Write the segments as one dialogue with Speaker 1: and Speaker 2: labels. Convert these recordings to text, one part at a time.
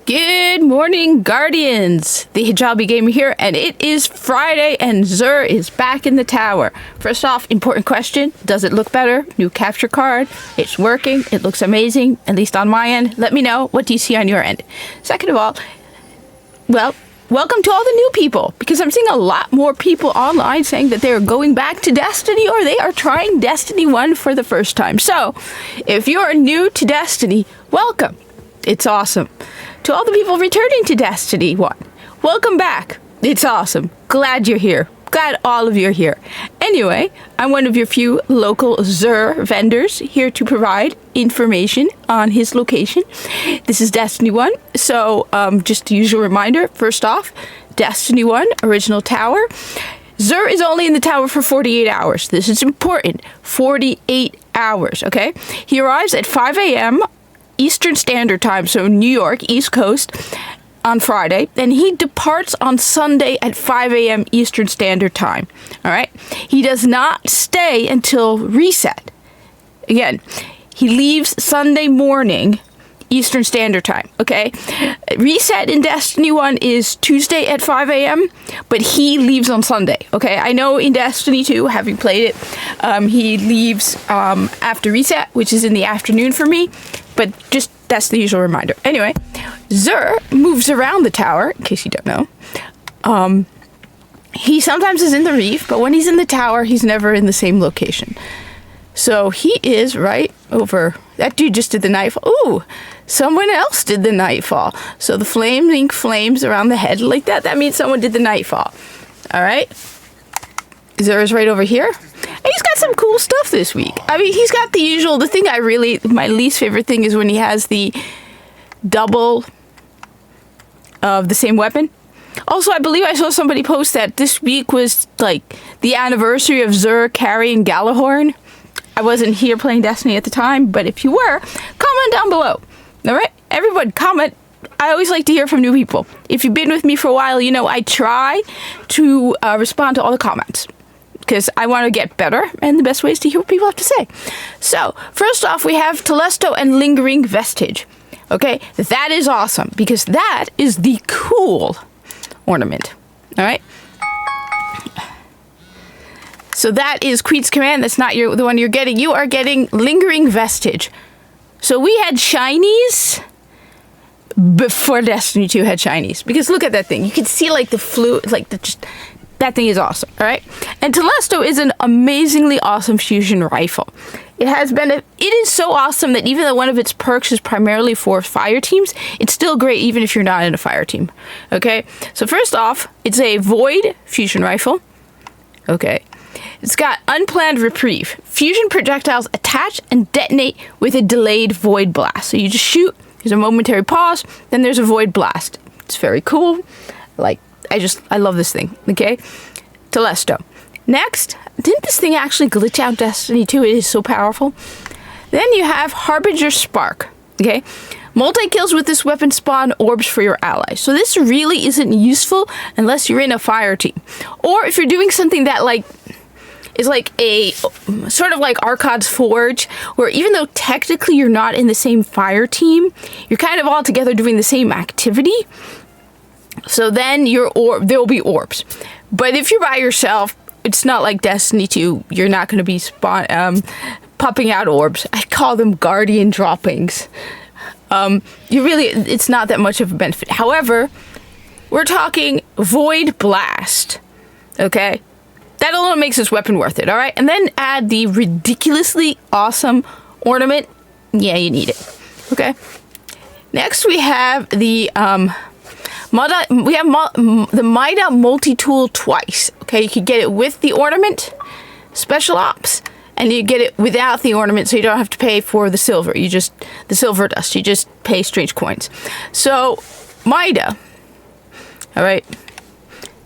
Speaker 1: Good morning, Guardians! The Hijabi Gamer here, and it is Friday, and Zur is back in the tower. First off, important question, does it look better? New capture card, it's working, it looks amazing, at least on my end. Let me know, what do you see on your end? Second of all, well, welcome to all the new people, because I'm seeing a lot more people online saying that they're going back to Destiny, or they are trying Destiny 1 for the first time. So, if you're new to Destiny, welcome. It's awesome. To all the people returning to Destiny 1, welcome back. It's awesome. Glad you're here. Glad all of you are here. Anyway, I'm one of your few local Zur vendors here to provide information on his location. This is Destiny 1, so just the usual reminder. First off, Destiny 1, original tower. Zur is only in the tower for 48 hours. This is important. 48 hours, okay? He arrives at 5 a.m. Eastern Standard Time, so New York, East Coast, on Friday. And he departs on Sunday at 5 a.m. Eastern Standard Time. All right? He does not stay until reset. Again, he leaves Sunday morning, Eastern Standard Time, okay? Reset in Destiny 1 is Tuesday at 5 a.m., but he leaves on Sunday, okay? I know in Destiny 2, having played it, he leaves after reset, which is in the afternoon for me, but just that's the usual reminder. Anyway, Zur moves around the tower, in case you don't know. He sometimes is in the reef, but when he's in the tower, he's never in the same location. So he is right over... That dude just did the nightfall. Ooh, someone else did the nightfall. So the flaming flames around the head like that, that means someone did the nightfall. All right. Zur is right over here. And he's got some cool stuff this week. I mean, he's got the usual... The thing my least favorite thing is when he has the double of the same weapon. Also, I believe I saw somebody post that this week was, like, the anniversary of Zur carrying Galahorn. I wasn't here playing Destiny at the time, but if you were, comment down below. All right? Everyone, comment. I always like to hear from new people. If you've been with me for a while, you know I try to respond to all the comments because I want to get better, and the best way is to hear what people have to say. So, first off, we have Telesto and Lingering Vestige. Okay? That is awesome because that is the cool ornament. All right? So that is Queen's Command. That's not the one you're getting. You are getting Lingering Vestige. So we had shinies before Destiny 2 had shinies. Because look at that thing. You can see like the fluid, like that thing is awesome, all right? And Telesto is an amazingly awesome fusion rifle. It is so awesome that even though one of its perks is primarily for fire teams, it's still great even if you're not in a fire team, okay? So first off, it's a Void fusion rifle, okay? It's got Unplanned Reprieve. Fusion projectiles attach and detonate with a delayed Void Blast. So you just shoot, there's a momentary pause, then there's a Void Blast. It's very cool. I love this thing, okay? Telesto. Next, didn't this thing actually glitch out Destiny 2? It is so powerful. Then you have Harbinger Spark, okay? Multi-kills with this weapon spawn orbs for your allies. So this really isn't useful unless you're in a fire team. Or if you're doing something that is like a sort of like Arcad's Forge, where even though technically you're not in the same fire team, you're kind of all together doing the same activity. So then there will be orbs. But if you're by yourself, it's not like Destiny 2. You're not going to be popping out orbs. I call them guardian droppings. It's not that much of a benefit. However, we're talking Void Blast. Okay? That alone makes this weapon worth it, all right? And then add the ridiculously awesome ornament. Yeah, you need it. Okay? Next, we have the Mida multi-tool twice. Okay, you can get it with the ornament, special ops, and you get it without the ornament, so you don't have to pay for the silver. The silver dust. You just pay strange coins. So, Mida, all right,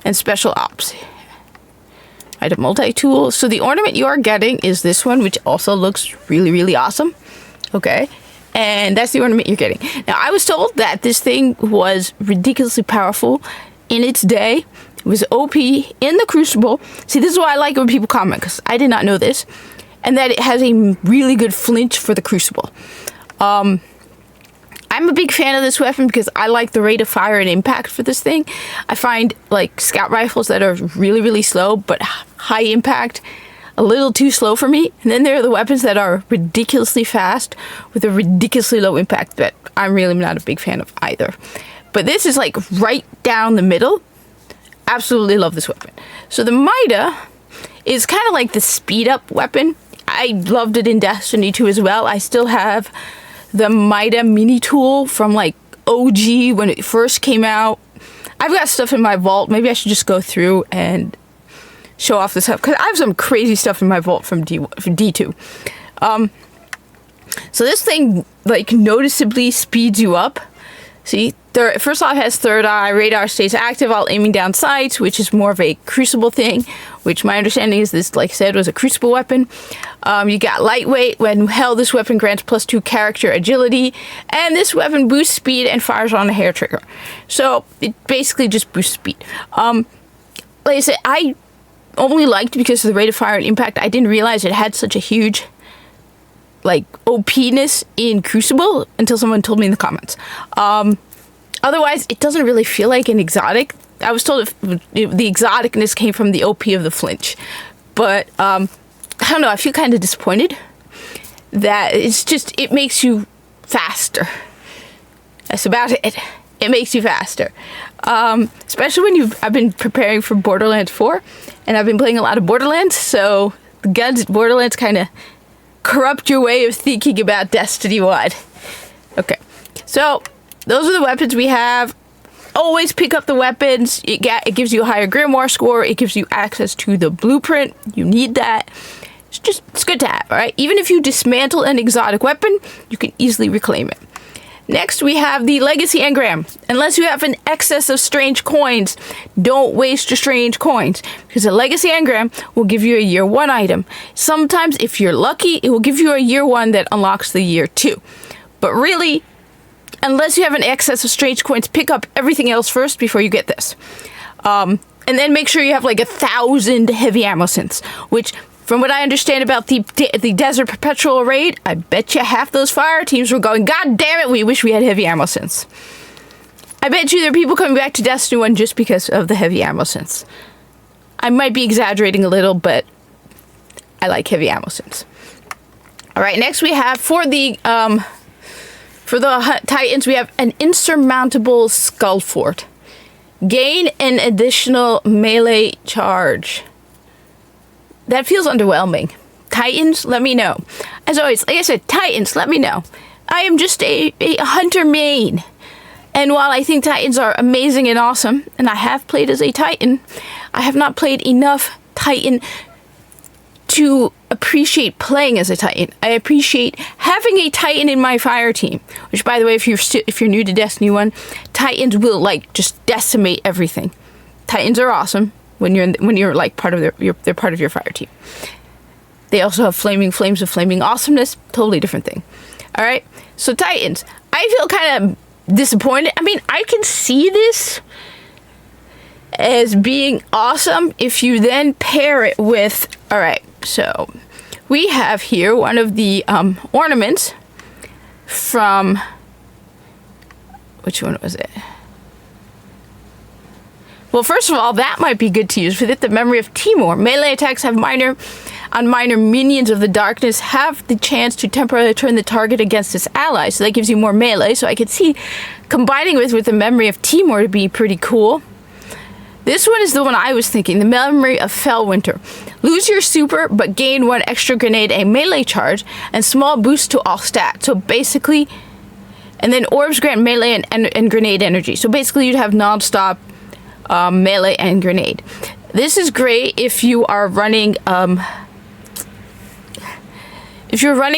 Speaker 1: and special ops. Item multi-tool. So the ornament you are getting is this one, which also looks really, really awesome. Okay. And that's the ornament you're getting. Now, I was told that this thing was ridiculously powerful in its day. It was OP in the Crucible. See, this is why I like when people comment, because I did not know this. And that it has a really good flinch for the Crucible. I'm a big fan of this weapon because I like the rate of fire and impact for this thing. I find like scout rifles that are really, really slow, but high impact, a little too slow for me. And then there are the weapons that are ridiculously fast with a ridiculously low impact that I'm really not a big fan of either. But this is like right down the middle. Absolutely love this weapon. So the Mida is kind of like the speed up weapon. I loved it in Destiny 2 as well. I still have the Mida mini tool from like OG when it first came out. I've got stuff in my vault. Maybe I should just go through and show off this stuff because I have some crazy stuff in my vault from D2. So this thing like noticeably speeds you up. See, first off, it has third eye, radar stays active while aiming down sights, which is more of a crucible thing, which my understanding is this, like I said, was a crucible weapon. You got lightweight. When held, this weapon grants +2 character agility, and this weapon boosts speed and fires on a hair trigger. So it basically just boosts speed. Like I said, I only liked because of the rate of fire and impact. I didn't realize it had such a huge like OP-ness in Crucible until someone told me in the comments. Otherwise, it doesn't really feel like an exotic. I was told the exoticness came from the OP of the flinch. But, I don't know, I feel kind of disappointed that it makes you faster. That's about it. It makes you faster. Especially when I've been preparing for Borderlands 4, and I've been playing a lot of Borderlands, so the guns at Borderlands kind of corrupt your way of thinking about Destiny 1. Okay, so those are the weapons we have. Always pick up the weapons. It gives you a higher grimoire score. It gives you access to the blueprint. You need that. It's good to have, all right? Even if you dismantle an exotic weapon, you can easily reclaim it. Next, we have the Legacy Engram. Unless you have an excess of strange coins, don't waste your strange coins, because a Legacy Engram will give you a year 1 item. Sometimes, if you're lucky, it will give you a year 1 that unlocks the year 2. But really, unless you have an excess of strange coins, pick up everything else first before you get this. And then make sure you have like 1,000 heavy ammo synths, which, from what I understand about the Desert Perpetual raid, I bet you half those fire teams were going, God damn it, we wish we had heavy ammo synths. I bet you there are people coming back to Destiny 1 just because of the heavy ammo synths. I might be exaggerating a little, but I like heavy ammo synths. Alright, next we have for the Titans, we have an insurmountable skull fort. Gain an additional melee charge. That feels underwhelming. Titans, let me know. As always, like I said, Titans, let me know. I am just a hunter main. And while I think Titans are amazing and awesome, and I have played as a Titan, I have not played enough Titan to appreciate playing as a Titan. I appreciate having a Titan in my fire team. Which, by the way, if you're new to Destiny 1, Titans will like just decimate everything. Titans are awesome. When you're like part of they're part of your fire team. They also have flaming flames of flaming awesomeness. Totally different thing. All right. So Titans, I feel kind of disappointed. I mean, I can see this as being awesome if you then pair it with. All right. So we have here one of the ornaments from. Which one was it? Well, first of all, that might be good to use with it. The Memory of Timur. Melee attacks have minor minions of the darkness have the chance to temporarily turn the target against its ally. So that gives you more melee. So I could see combining with the Memory of Timur to be pretty cool. This one is the one I was thinking. The Memory of Fellwinter. Lose your super, but gain 1 extra grenade, a melee charge, and small boost to all stats. So basically, and then orbs grant melee and grenade energy. So basically, you'd have non-stop melee and grenade. This is great if you are running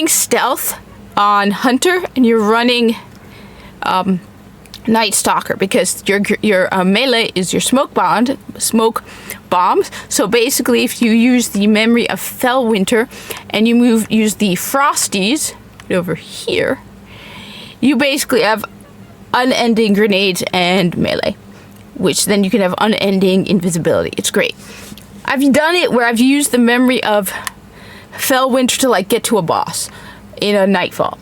Speaker 1: stealth on Hunter and you're running Night Stalker, because your melee is your smoke bombs. So basically, if you use the Memory of Fellwinter and you use the Frosties over here, you basically have unending grenades and melee, which then you can have unending invisibility. It's great. I've done it where I've used the Memory of Fellwinter to like get to a boss in a Nightfall.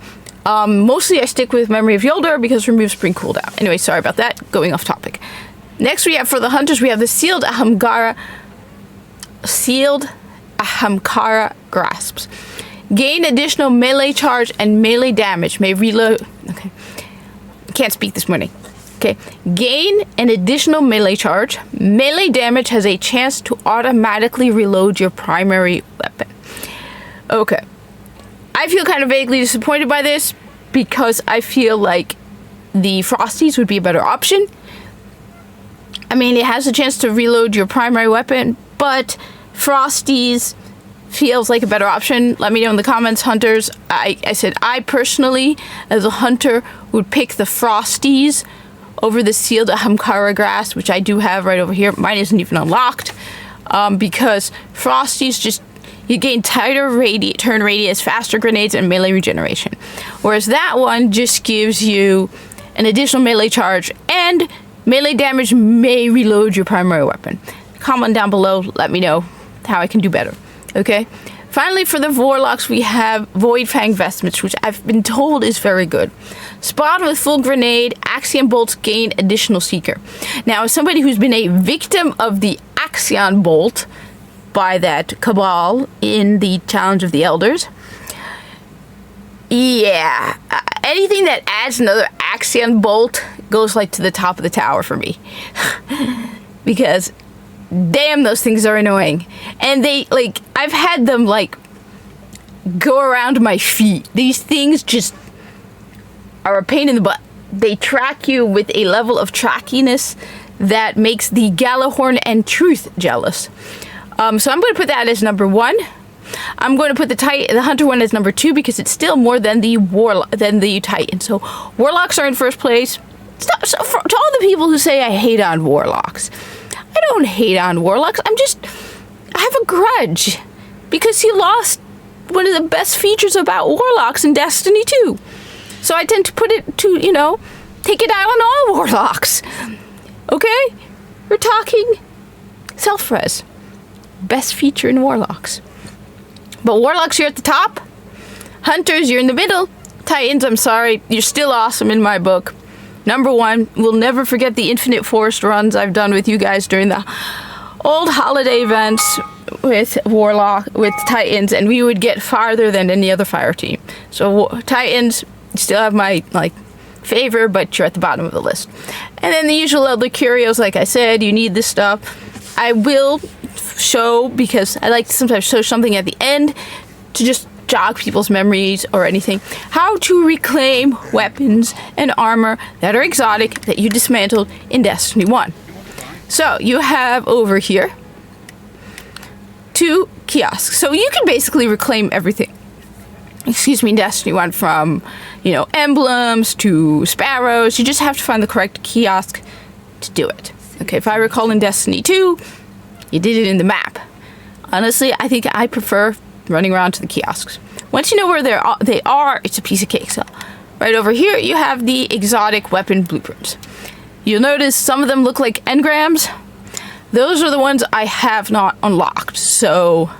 Speaker 1: Mostly I stick with Memory of Yolder because it removes spring cooldown. Anyway, sorry about that. Going off topic. Next we have for the hunters, we have the Sealed Ahamkara Grasps. Gain additional melee charge and melee damage. May reload. Okay. Can't speak this morning. Okay. Gain an additional melee charge. Melee damage has a chance to automatically reload your primary weapon. Okay. I feel kind of vaguely disappointed by this because I feel like the Frosties would be a better option. I mean, it has a chance to reload your primary weapon, but Frosties feels like a better option. Let me know in the comments, hunters. I said I personally, as a hunter, would pick the Frosties over the Sealed Ahamkara Grass, which I do have right over here. Mine isn't even unlocked, because Frosties just, you gain tighter turn radius, faster grenades, and melee regeneration. Whereas that one just gives you an additional melee charge, and melee damage may reload your primary weapon. Comment down below, let me know how I can do better. Okay? Finally, for the Warlocks, we have Void Fang Vestments, which I've been told is very good. Spawn with full grenade, Axion Bolts gain additional Seeker. Now, as somebody who's been a victim of the Axion Bolt by that Cabal in the Challenge of the Elders, yeah, anything that adds another Axion Bolt goes like to the top of the tower for me. Because damn, those things are annoying. And they, like, I've had them, like, go around my feet. These things just are a pain in the butt. They track you with a level of trackiness that makes the Galahorn and Truth jealous. So I'm going to put that as number 1. I'm going to put the Hunter one as number 2 because it's still more than the Titan. So Warlocks are in first place. So to all the people who say I hate on Warlocks, I don't hate on Warlocks. I have a grudge because he lost one of the best features about Warlocks in Destiny 2. So I tend to put it to, take it out on all Warlocks. Okay? We're talking self-res. Best feature in Warlocks. But Warlocks, you're at the top. Hunters, you're in the middle. Titans, I'm sorry. You're still awesome in my book. Number 1, we'll never forget the Infinite Forest runs I've done with you guys during the old holiday events with Titans, and we would get farther than any other fire team. So Titans, you still have my favor, but you're at the bottom of the list. And then the usual Elder Curios, like I said, you need this stuff. I will show, because I like to sometimes show something at the end to just jog people's memories or anything, how to reclaim weapons and armor that are exotic that you dismantled in Destiny 1. So you have over here 2 kiosks. So you can basically reclaim everything. In Destiny 1, from, emblems to sparrows. You just have to find the correct kiosk to do it. Okay, if I recall in Destiny 2, you did it in the map. Honestly, I think I prefer running around to the kiosks. Once you know where they are, it's a piece of cake. So right over here, you have the exotic weapon blueprints. You'll notice some of them look like engrams. Those are the ones I have not unlocked. So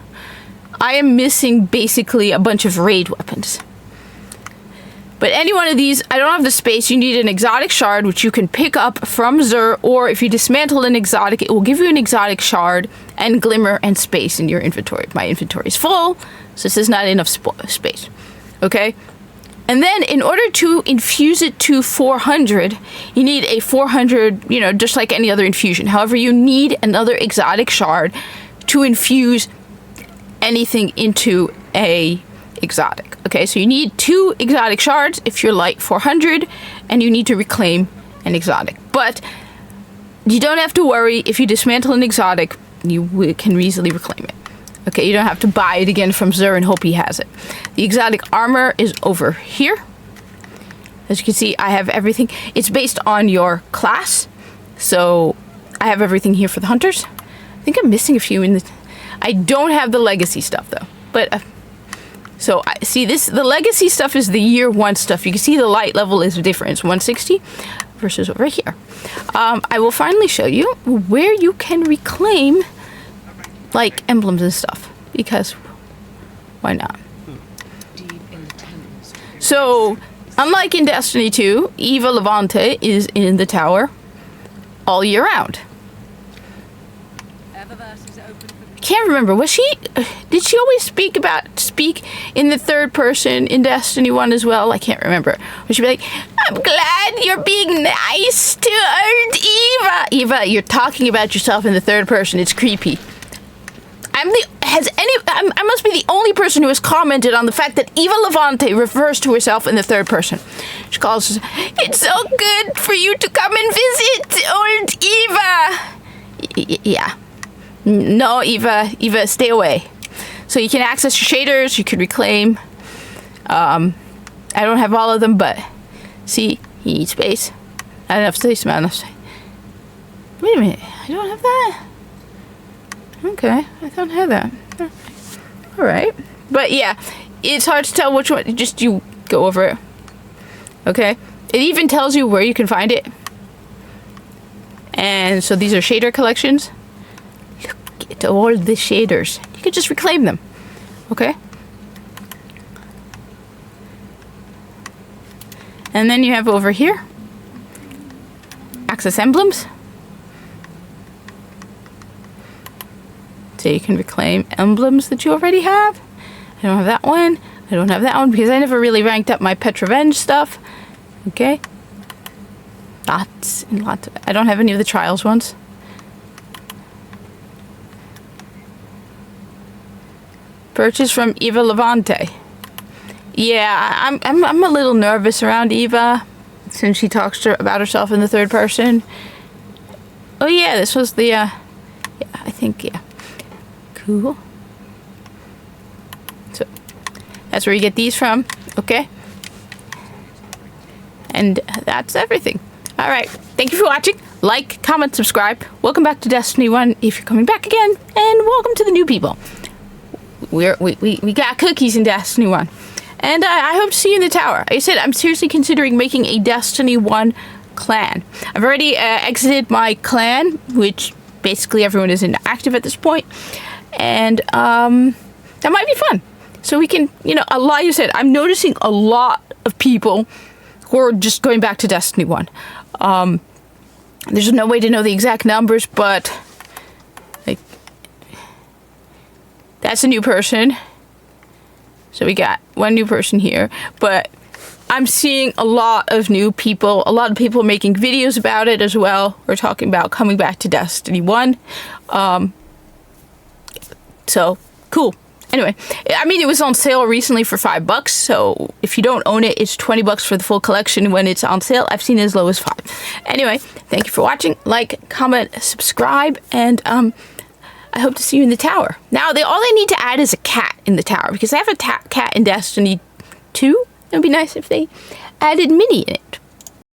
Speaker 1: I am missing basically a bunch of raid weapons. But any one of these, I don't have the space. You need an exotic shard, which you can pick up from Xur, or if you dismantle an exotic, it will give you an exotic shard and glimmer and space in your inventory. My inventory is full, so this is not enough space. Okay? And then in order to infuse it to 400, you need a 400, just like any other infusion. However, you need another exotic shard to infuse anything into a exotic. Okay, so you need 2 exotic shards if you're light 400, and you need to reclaim an exotic. But you don't have to worry. If you dismantle an exotic, you can easily reclaim it. Okay, you don't have to buy it again from Xur and hope he has it. The exotic armor is over here. As you can see, I have everything. It's based on your class, so I have everything here for the hunters. I think I'm missing a few in the... I don't have the legacy stuff though, but so I see the legacy stuff is the year 1 stuff. You can see the light level is different. It's 160 versus over here. I will finally show you where you can reclaim like emblems and stuff, because why not? So Unlike in Destiny 2, Eva Levante is in the tower all year round. Can't remember, did she always speak in the third person in Destiny 1 as well? I can't remember. Would she be like, I'm glad you're being nice to old Eva. Eva, you're talking about yourself in the third person. It's creepy. I must be the only person who has commented on the fact that Eva Levante refers to herself in the third person. She calls us, it's so good for you to come and visit old Eva. Yeah. No, Eva, stay away. So you can access your shaders, you can reclaim. I don't have all of them, but see, you need space. Not enough space, not enough space. Wait a minute, I don't have that? Okay, I don't have that. Alright. But yeah, it's hard to tell which one, just you go over it. Okay? It even tells you where you can find it. And so these are shader collections. Look at all the shaders. You can just reclaim them. Okay? And then you have over here, access emblems. So you can reclaim emblems that you already have. I don't have that one. I don't have that one because I never really ranked up my Pet Revenge stuff. Okay. Lots and lots of, I don't have any of the trials ones. Purchase from Eva Levante. Yeah, I'm a little nervous around Eva since she talks about herself in the third person. Oh yeah, this was the yeah, I think, yeah. Cool. So that's where you get these from. Okay. And that's everything. All right. Thank you for watching. Like, comment, subscribe. Welcome back to Destiny 1 if you're coming back again, and welcome to the new people. We got cookies in Destiny 1. And I hope to see you in the tower. Like I said, I'm seriously considering making a Destiny 1 clan. I've already exited my clan, which basically everyone is inactive at this point. And that might be fun. So we can, you know, like I said, I'm noticing a lot of people who are just going back to Destiny 1. There's no way to know the exact numbers, but like that's a new person. So we got one new person here, but I'm seeing a lot of new people, a lot of people making videos about it as well. We're talking about coming back to Destiny 1. So cool. Anyway, I mean, it was on sale recently for $5, so if you don't own it, it's $20 for the full collection when it's on sale. I've seen it as low as $5. Anyway, thank you for watching. Like, comment, subscribe, and I hope to see you in the tower. Now, all they need to add is a cat in the tower, because I have a cat in Destiny 2. It would be nice if they added Minnie in it.